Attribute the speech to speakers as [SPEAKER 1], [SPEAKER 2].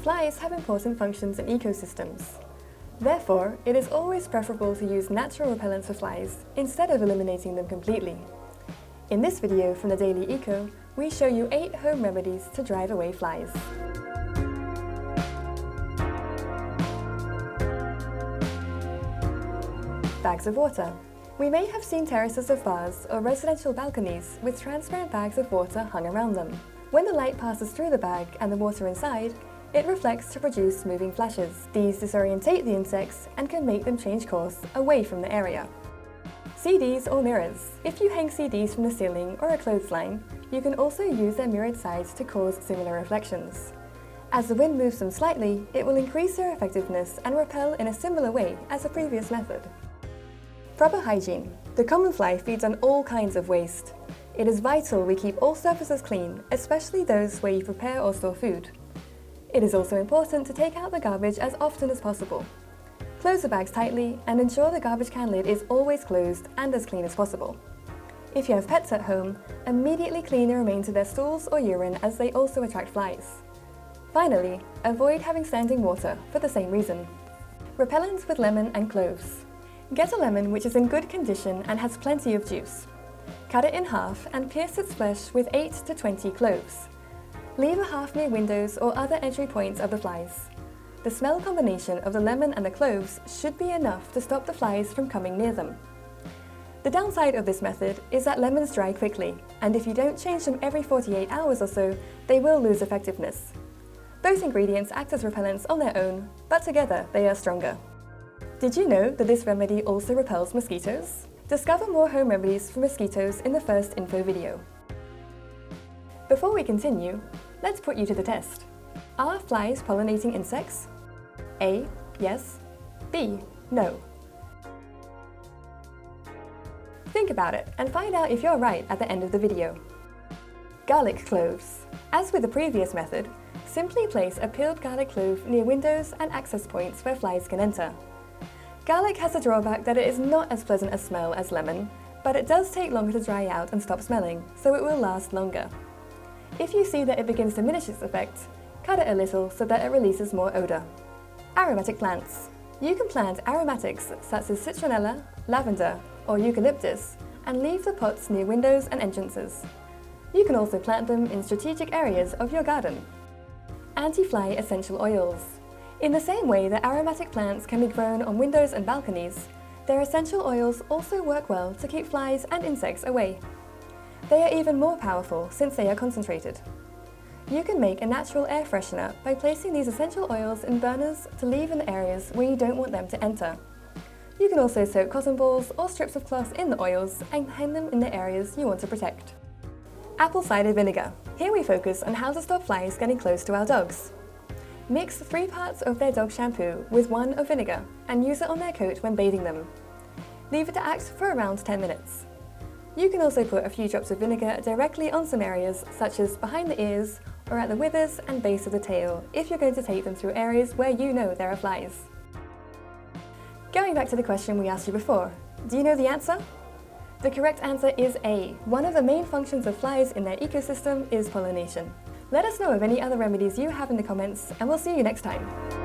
[SPEAKER 1] Flies have important functions in ecosystems. Therefore, it is always preferable to use natural repellents for flies instead of eliminating them completely. In this video from the Daily Eco, we show you 8 home remedies to drive away flies. Bags of water. We may have seen terraces of bars or residential balconies with transparent bags of water hung around them. When the light passes through the bag and the water inside, it reflects to produce moving flashes. These disorientate the insects and can make them change course away from the area. CDs or mirrors. If you hang CDs from the ceiling or a clothesline, you can also use their mirrored sides to cause similar reflections. As the wind moves them slightly, it will increase their effectiveness and repel in a similar way as the previous method. Proper hygiene. The common fly feeds on all kinds of waste. It is vital we keep all surfaces clean, especially those where you prepare or store food. It is also important to take out the garbage as often as possible. Close the bags tightly and ensure the garbage can lid is always closed and as clean as possible. If you have pets at home, immediately clean the remains of their stools or urine as they also attract flies. Finally, avoid having standing water for the same reason. Repellents with lemon and cloves. Get a lemon which is in good condition and has plenty of juice. Cut it in half and pierce its flesh with 8 to 20 cloves. Leave a half near windows or other entry points of the flies. The smell combination of the lemon and the cloves should be enough to stop the flies from coming near them. The downside of this method is that lemons dry quickly, and if you don't change them every 48 hours or so, they will lose effectiveness. Both ingredients act as repellents on their own, but together they are stronger. Did you know that this remedy also repels mosquitoes? Discover more home remedies for mosquitoes in the first info video. Before we continue, let's put you to the test. Are flies pollinating insects? A. Yes. B. No. Think about it and find out if you're right at the end of the video. Garlic cloves. As with the previous method, simply place a peeled garlic clove near windows and access points where flies can enter. Garlic has the drawback that it is not as pleasant a smell as lemon, but it does take longer to dry out and stop smelling, so it will last longer. If you see that it begins to diminish its effect, cut it a little so that it releases more odour. Aromatic plants. You can plant aromatics such as citronella, lavender, or eucalyptus, and leave the pots near windows and entrances. You can also plant them in strategic areas of your garden. Anti-fly essential oils. In the same way that aromatic plants can be grown on windows and balconies, their essential oils also work well to keep flies and insects away. They are even more powerful since they are concentrated. You can make a natural air freshener by placing these essential oils in burners to leave in the areas where you don't want them to enter. You can also soak cotton balls or strips of cloth in the oils and hang them in the areas you want to protect. Apple cider vinegar. Here we focus on how to stop flies getting close to our dogs. Mix 3 parts of their dog shampoo with 1 of vinegar and use it on their coat when bathing them. Leave it to act for around 10 minutes. You can also put a few drops of vinegar directly on some areas such as behind the ears or at the withers and base of the tail if you're going to take them through areas where you know there are flies. Going back to the question we asked you before, do you know the answer? The correct answer is A. One of the main functions of flies in their ecosystem is pollination. Let us know of any other remedies you have in the comments, and we'll see you next time.